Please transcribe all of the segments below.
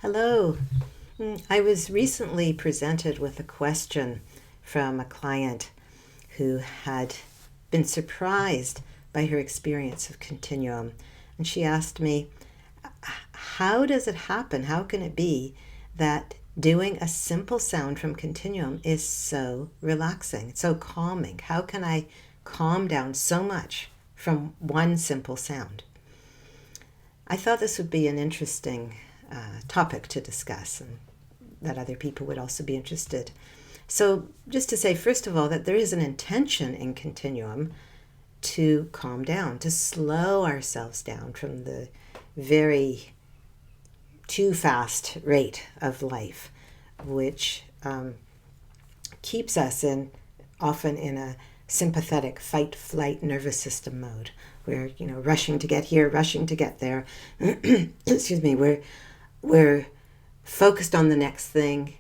Hello. I was recently presented with a question from a client who had been surprised by her experience of Continuum. And she asked me, how does it happen? How can it be that doing a simple sound from Continuum is so relaxing, so calming? How can I calm down so much from one simple sound? I thought this would be an interesting topic to discuss, and that other people would also be interested. So just to say, first of all, that there is an intention in Continuum to calm down, to slow ourselves down from the very too fast rate of life, which keeps us often in a sympathetic fight-flight nervous system mode. We're, rushing to get here, rushing to get there. Excuse me. We're focused on the next thing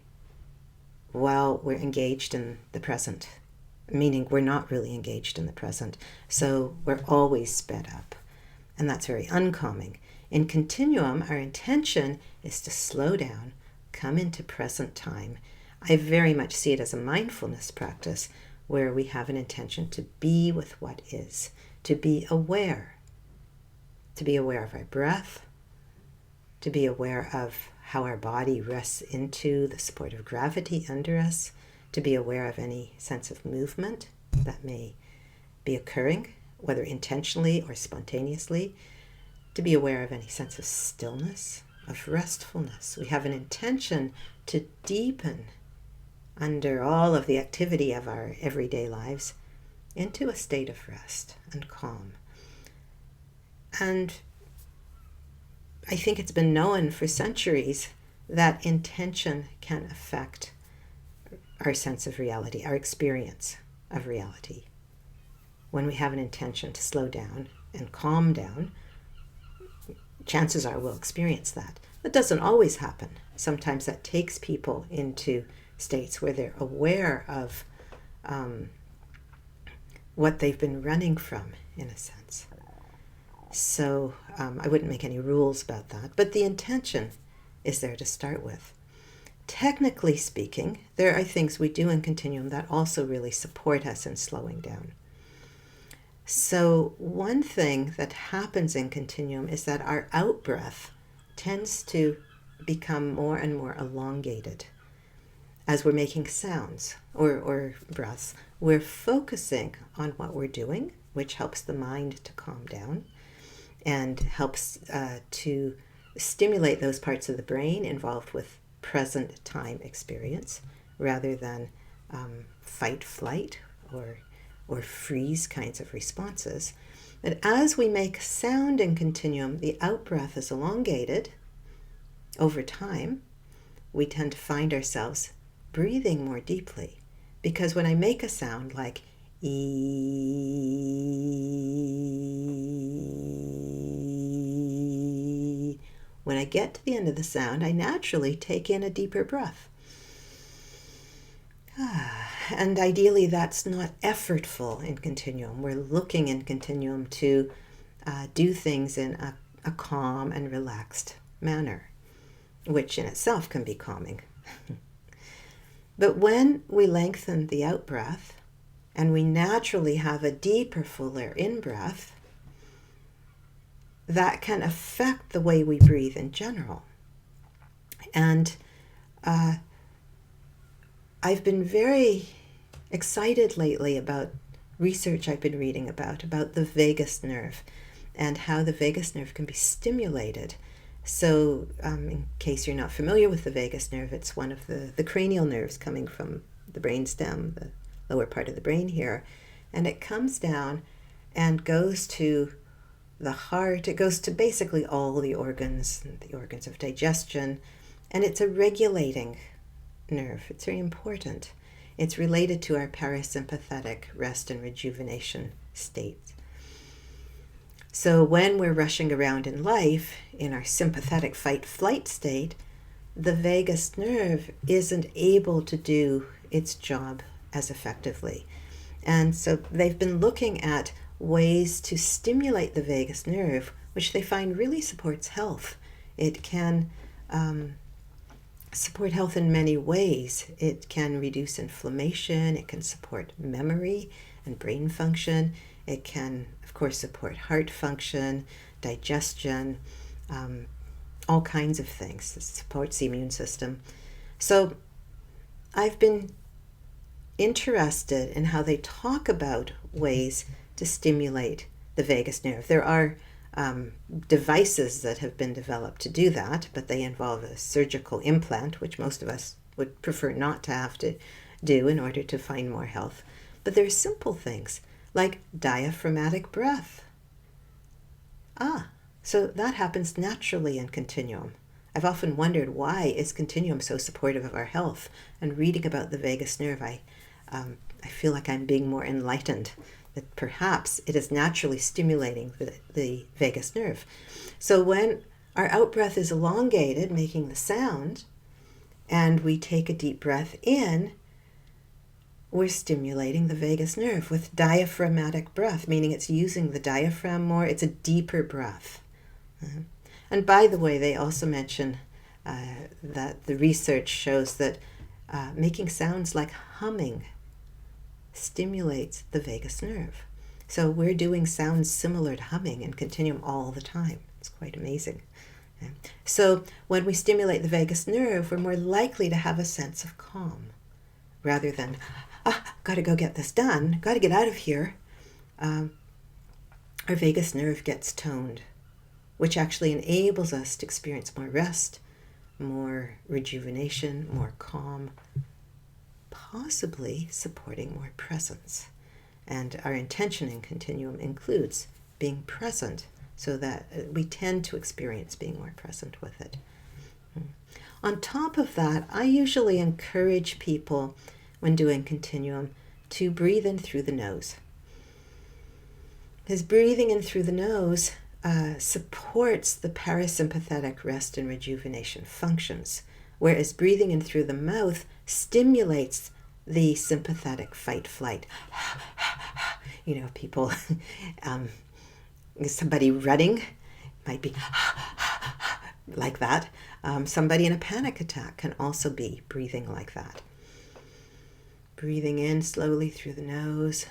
while we're engaged in the present, meaning we're not really engaged in the present. So we're always sped up, and that's very uncalming. In Continuum, our intention is to slow down, come into present time. I very much see it as a mindfulness practice where we have an intention to be with what is, to be aware of our breath, to be aware of how our body rests into the support of gravity under us, to be aware of any sense of movement that may be occurring, whether intentionally or spontaneously, to be aware of any sense of stillness, of restfulness. We have an intention to deepen under all of the activity of our everyday lives into a state of rest and calm. And I think it's been known for centuries that intention can affect our sense of reality, our experience of reality. When we have an intention to slow down and calm down, chances are we'll experience that. That doesn't always happen. Sometimes that takes people into states where they're aware of what they've been running from, in a sense. So I wouldn't make any rules about that, but the intention is there to start with. Technically speaking, there are things we do in Continuum that also really support us in slowing down. So one thing that happens in Continuum is that our out-breath tends to become more and more elongated as we're making sounds or breaths. We're focusing on what we're doing, which helps the mind to calm down and helps to stimulate those parts of the brain involved with present time experience rather than fight, flight, or freeze kinds of responses. But as we make sound in Continuum, the out-breath is elongated over time. We tend to find ourselves breathing more deeply, because when I make a sound like E, when I get to the end of the sound, I naturally take in a deeper breath. And ideally, that's not effortful in Continuum. We're looking in Continuum to do things in a calm and relaxed manner, which in itself can be calming. But when we lengthen the out-breath and we naturally have a deeper, fuller in-breath, that can affect the way we breathe in general. And I've been very excited lately about research I've been reading about the vagus nerve and how the vagus nerve can be stimulated. So in case you're not familiar with the vagus nerve, it's one of the cranial nerves coming from the brainstem, the lower part of the brain here. And it comes down and goes to the heart. It goes to basically all the organs of digestion. And it's a regulating nerve. It's very important. It's related to our parasympathetic rest and rejuvenation states. So when we're rushing around in life, in our sympathetic fight-flight state, the vagus nerve isn't able to do its job as effectively. And so they've been looking at ways to stimulate the vagus nerve, which they find really supports health. It can support health in many ways. It can reduce inflammation, it can support memory and brain function, it can, of course, support heart function, digestion, all kinds of things. It supports the immune system. So I've been interested in how they talk about ways to stimulate the vagus nerve. There are devices that have been developed to do that, but they involve a surgical implant, which most of us would prefer not to have to do in order to find more health. But there are simple things like diaphragmatic breath. So that happens naturally in Continuum. I've often wondered, why is Continuum so supportive of our health? And reading about the vagus nerve, I feel like I'm being more enlightened, that perhaps it is naturally stimulating the vagus nerve. So when our out-breath is elongated, making the sound, and we take a deep breath in, we're stimulating the vagus nerve with diaphragmatic breath, meaning it's using the diaphragm more. It's a deeper breath. And by the way, they also mention that the research shows that making sounds like humming stimulates the vagus nerve. So we're doing sounds similar to humming in Continuum all the time. It's quite amazing. So when we stimulate the vagus nerve, we're more likely to have a sense of calm rather than, got to go get this done, got to get out of here. Our vagus nerve gets toned, which actually enables us to experience more rest, more rejuvenation, more calm, possibly supporting more presence. And our intention in Continuum includes being present, so that we tend to experience being more present with it. On top of that, I usually encourage people when doing Continuum to breathe in through the nose. Because breathing in through the nose supports the parasympathetic rest and rejuvenation functions, whereas breathing in through the mouth stimulates the sympathetic fight-flight. People, somebody running might be like that. Somebody in a panic attack can also be breathing like that. Breathing in slowly through the nose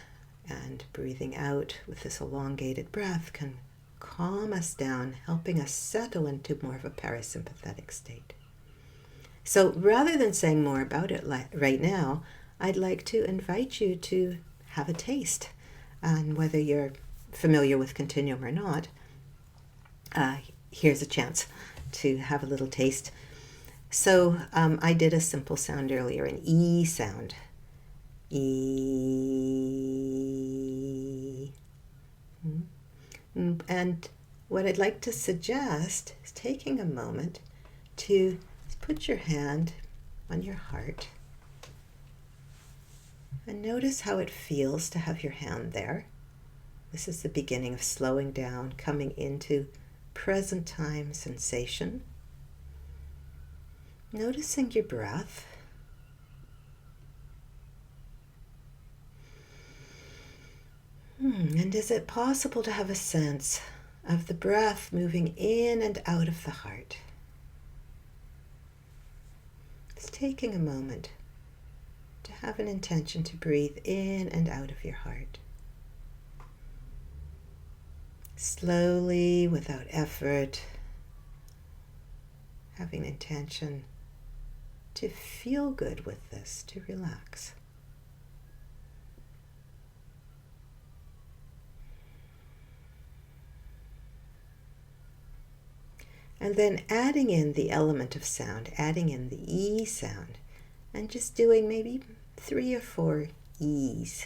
and breathing out with this elongated breath can calm us down, helping us settle into more of a parasympathetic state. So rather than saying more about it right now, I'd like to invite you to have a taste. And whether you're familiar with Continuum or not, here's a chance to have a little taste. So I did a simple sound earlier, an E sound. E. And what I'd like to suggest is taking a moment to put your hand on your heart and notice how it feels to have your hand there. This is the beginning of slowing down, coming into present time sensation. Noticing your breath. And is it possible to have a sense of the breath moving in and out of the heart? It's taking a moment to have an intention to breathe in and out of your heart. Slowly, without effort, having an intention to feel good with this, to relax. And then adding in the element of sound, adding in the E sound, and just doing maybe 3 or 4 E's,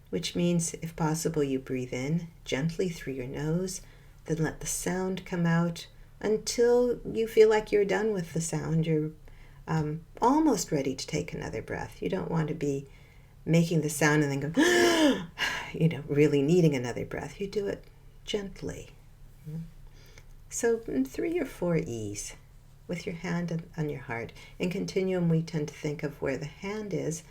which means, if possible, you breathe in gently through your nose, then let the sound come out until you feel like you're done with the sound. You're almost ready to take another breath. You don't want to be making the sound and then go, really needing another breath. You do it gently. So 3 or 4 E's with your hand on your heart. In Continuum, we tend to think of where the hand is,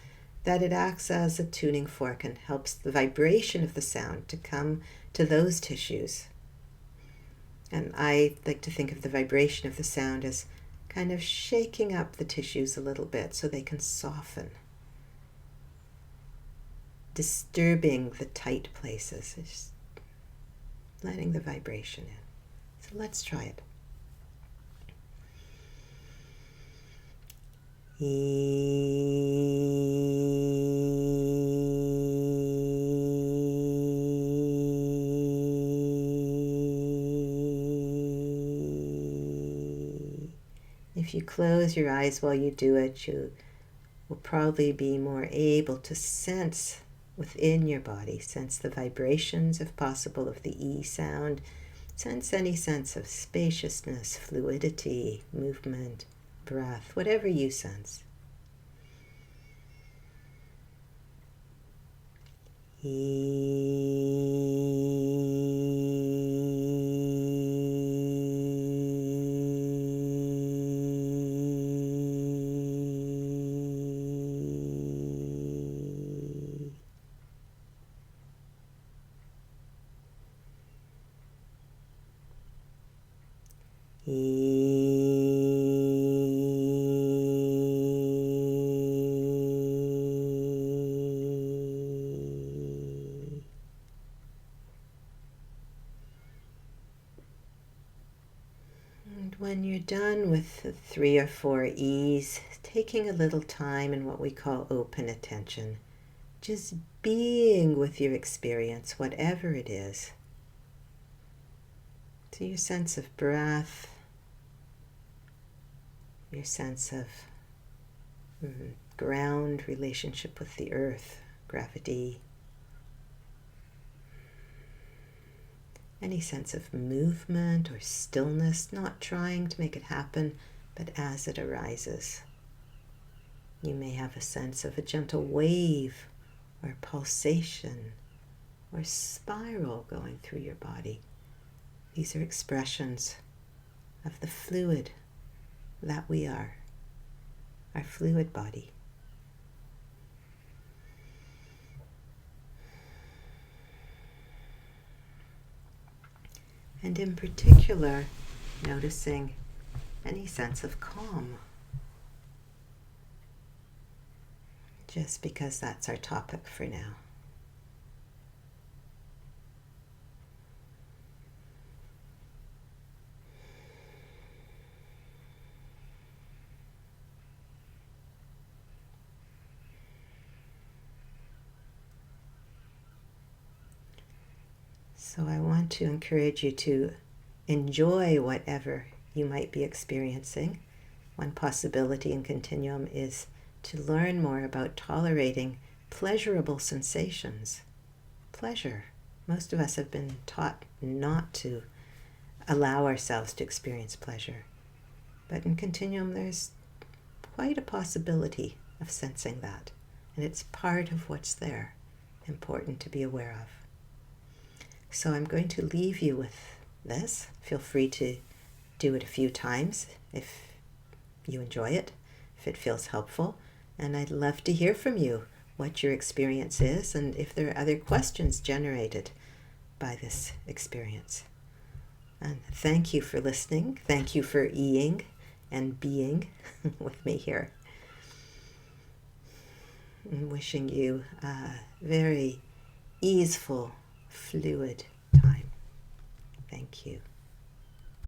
that it acts as a tuning fork and helps the vibration of the sound to come to those tissues. And I like to think of the vibration of the sound as kind of shaking up the tissues a little bit so they can soften, disturbing the tight places, just letting the vibration in. So let's try it. If you close your eyes while you do it, you will probably be more able to sense within your body, sense the vibrations, if possible, of the E sound, sense any sense of spaciousness, fluidity, movement, breath, whatever you sense. When you're done with the 3 or 4 E's, taking a little time in what we call open attention, just being with your experience, whatever it is. So your sense of breath, your sense of ground, relationship with the earth, gravity, any sense of movement or stillness, not trying to make it happen, but as it arises. You may have a sense of a gentle wave or pulsation or spiral going through your body. These are expressions of the fluid that we are, our fluid body. And in particular, noticing any sense of calm. Just because that's our topic for now. So I want to encourage you to enjoy whatever you might be experiencing. One possibility in Continuum is to learn more about tolerating pleasurable sensations. Pleasure. Most of us have been taught not to allow ourselves to experience pleasure. But in Continuum, there's quite a possibility of sensing that. And it's part of what's there, important to be aware of. So I'm going to leave you with this. Feel free to do it a few times if you enjoy it, if it feels helpful. And I'd love to hear from you what your experience is and if there are other questions generated by this experience. And thank you for listening. Thank you for eing and being with me here. I'm wishing you a very easeful, fluid time. Thank you.